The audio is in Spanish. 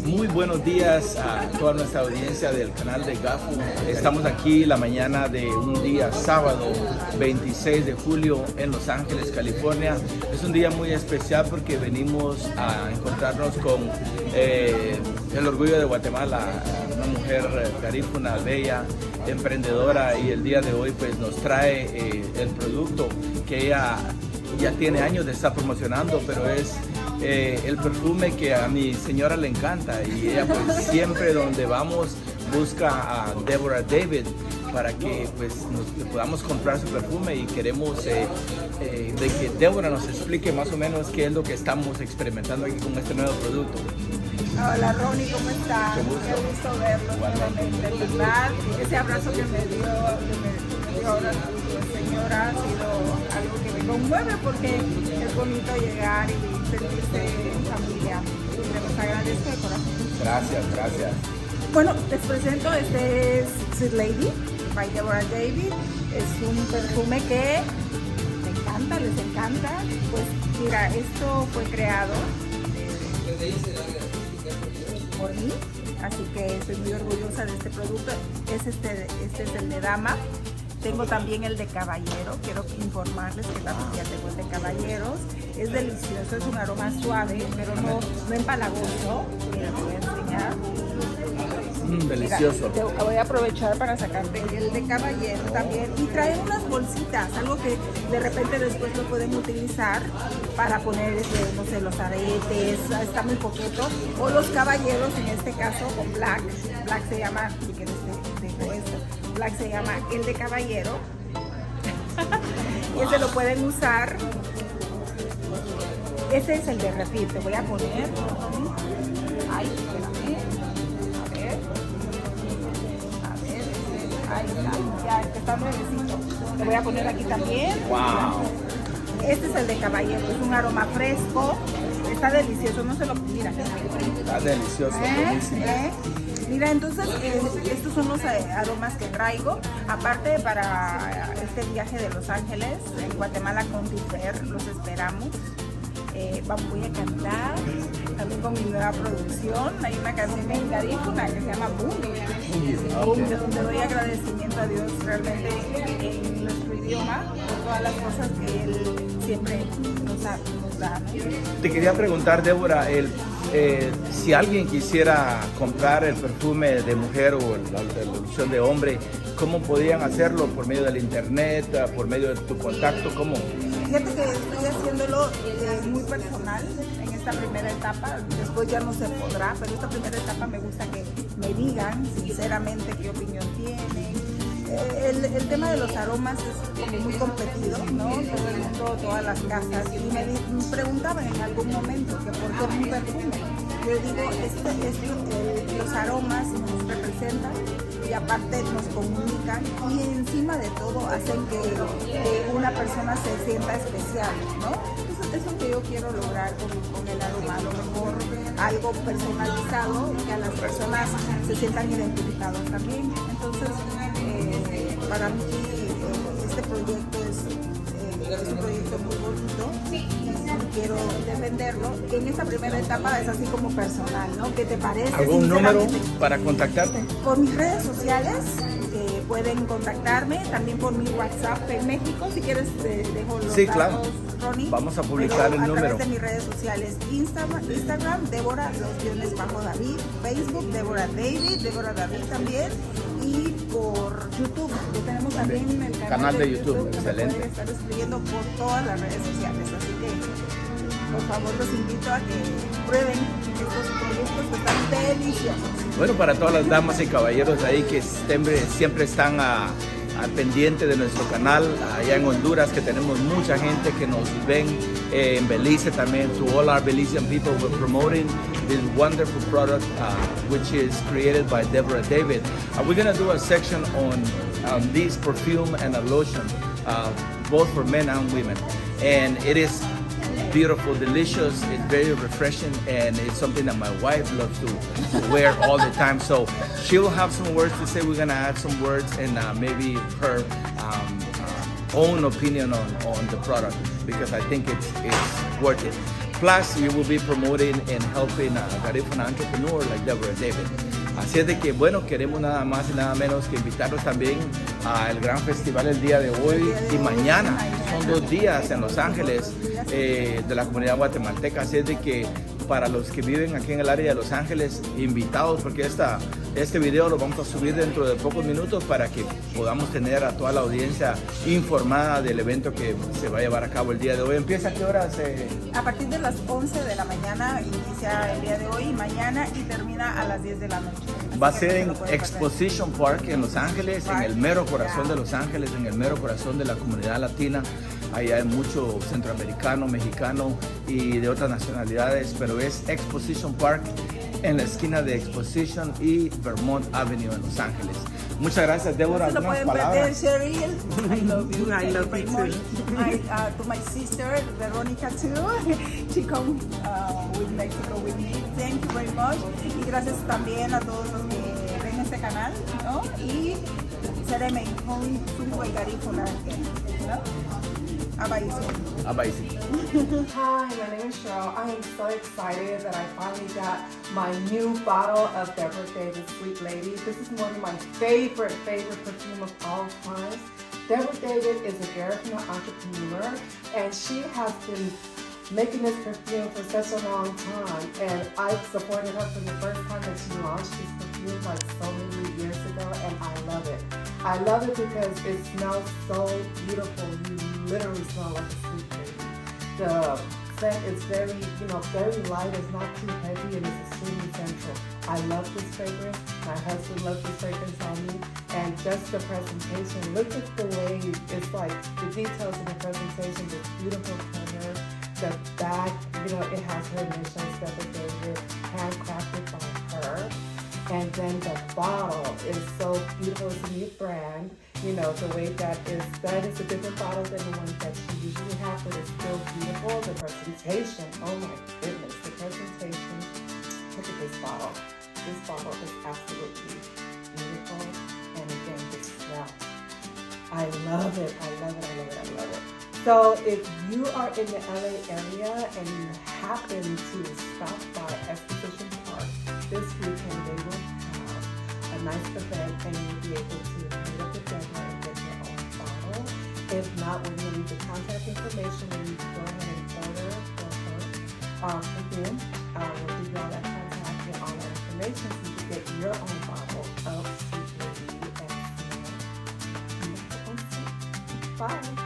Muy buenos días a toda nuestra audiencia del canal de Garifuna. Estamos aquí la mañana de un día sábado 26 de julio en Los Ángeles, California. Es un día muy especial porque venimos a encontrarnos con el orgullo de Guatemala, una mujer Garifuna, bella, emprendedora, y el día de hoy pues nos trae el producto que ella ya tiene años de estar promocionando, pero es el perfume que a mi señora le encanta, y ella pues siempre donde vamos busca a Deborah David para que pues podamos comprar su perfume, y queremos de que Deborah nos explique más o menos qué es lo que estamos experimentando aquí con este nuevo producto. Hola Ronnie, ¿cómo estás? Qué gusto verlo nuevamente, ¿verdad? Ese abrazo que me dio ahora tu señora ha sido algo que me conmueve, porque es bonito llegar y sentirse en familia. Les agradezco de corazón. Gracias. Bueno, les presento, este es Sweet Lady by Deborah David. Es un perfume que les encanta. Pues mira, esto fue creado por mí, así que estoy muy orgullosa de este producto. Este es el de dama. Tengo también el de caballero. Quiero informarles que también ya tengo el de caballeros. Es delicioso, es un aroma suave, pero no empalagoso. Mira, te voy a enseñar. Delicioso. Mira, voy a aprovechar para sacarte el de caballero también. Y trae unas bolsitas, algo que de repente después lo pueden utilizar para poner, no sé, los aretes, está muy coqueto. O los caballeros, en este caso, con Black. Black se llama, si quieres te dejo esto. Black se llama el de caballero. Y ese lo pueden usar. Este es el de refil. Te voy a poner. Ay, espérame. Ahí está, ya está nuevecito. Te voy a poner aquí también. Wow. Este es el de caballero. Es un aroma fresco. Está delicioso. No se lo... Mira. Está delicioso. Buenísimo. Mira, entonces estos son los aromas que traigo. Aparte, para este viaje de Los Ángeles, en Guatemala con Fair, los esperamos. Voy a cantar también con mi nueva producción. Hay una canción en Garifuna que se llama Boom, donde doy agradecimiento a Dios realmente en nuestro idioma por todas las cosas que Él siempre nos da, ¿no? Te quería preguntar, Deborah, si alguien quisiera comprar el perfume de mujer o la opción de hombre, ¿cómo podían hacerlo? ¿Por medio del internet? ¿Por medio de tu contacto? ¿Cómo? Fíjate que estoy haciéndolo muy personal en esta primera etapa. Después ya no se podrá, pero esta primera etapa me gusta que me digan sinceramente qué opinión tienen. El tema de los aromas es como muy competido, ¿no? Todo el mundo, todas las casas, y me preguntaban en algún momento que por qué un perfume. Yo digo, los aromas nos representan y aparte nos comunican, y encima de todo hacen que una persona se sienta especial, ¿no? Eso es lo que yo quiero lograr con el aroma, a lo mejor algo personalizado, que a las personas se sientan identificados también. Entonces, para mí este proyecto es un proyecto muy bonito y quiero defenderlo. En esta primera etapa es así como personal, ¿no? ¿Qué te parece? ¿Algún número para contactarte? Por mis redes sociales pueden contactarme, también por mi WhatsApp en México. Si quieres te dejo los datos, claro. Ronnie. Vamos a publicar el número. A través de mis redes sociales, Instagram, Deborah _David, Facebook, Deborah David también, y por YouTube, que tenemos también el canal de YouTube. que Excelente. pueden estar escribiendo por todas las redes sociales, así que por favor los invito a que prueben estos productos que están deliciosos. Bueno, para todas las damas y caballeros ahí que siempre están al pendiente de nuestro canal, allá en Honduras, que tenemos mucha gente que nos ven, en Belice también, to all our Belizean people, we're promoting this wonderful product which is created by Deborah David. We're going to do a section on this perfume and a lotion, both for men and women, and it is beautiful, delicious, it's very refreshing, and it's something that my wife loves to wear all the time. So she'll have some words to say. We're gonna add some words and maybe her own opinion on the product, because I think it's worth it. Plus, you will be promoting and helping a Garifuna entrepreneur like Deborah David. Así es de que, bueno, queremos nada más y nada menos que invitarlos también al gran festival el día de hoy y mañana. Son 2 días en Los Ángeles de la comunidad guatemalteca. Así es de que para los que viven aquí en el área de Los Ángeles, invitados, porque este video lo vamos a subir dentro de pocos minutos para que podamos tener a toda la audiencia informada del evento que se va a llevar a cabo el día de hoy. ¿Empieza a qué horas? A partir de las 11 de la mañana inicia el día de hoy y mañana y termina a las 10 de la noche. Va a ser en Exposition Park en Los Ángeles, en el mero corazón de Los Ángeles, en el mero corazón de la comunidad latina. Ahí hay mucho centroamericano, mexicano y de otras nacionalidades, pero es Exposition Park en la esquina de Exposition y Vermont Avenue en Los Ángeles. Muchas gracias, Deborah. No se lo pueden perder, Cheryl. I love you. I love you too. To my sister, Veronica too. She come with Mexico with me. Thank you very much. Y gracias también a todos los que ven este canal, ¿no? Y sereme con su Garifuna, ¿no? Amazing. Hi, my name is Cheryl. I am so excited that I finally got my new bottle of Deborah David Sweet Lady. This is one of my favorite perfume of all times. Deborah David is a Garifuna entrepreneur, and she has been making this perfume for such a long time. And I supported her from the first time that she launched this perfume like so many years ago, and I love it. I love it because it smells so beautiful. You literally smell like a sweet baby. The scent is very, very light. It's not too heavy, and it's extremely sensual. I love this fragrance. My husband loves this fragrance on me, and just the presentation. Look at the way it's like the details of the presentation. This beautiful color. The bag, it has her initials, Deborah David, handcrafted by her. And then the bottle is so beautiful. It's a new brand. The way that is a different bottle than the ones that you usually have, but it's still beautiful. The presentation, oh my goodness, the presentation. Look at this bottle. This bottle is absolutely beautiful. And again, the smell. I love it. I love it. I love it. I love it. So if you are in the LA area and you happen to stop by Exposition Park this weekend, they will have a nice event and you'll be able to meet up with Deborah and get your own bottle. If not, we're going to leave the contact information where you can go ahead and order for her perfume. We'll give you all that contact and all that information so you can get your own bottle of Sweet Lady and smell. Bye.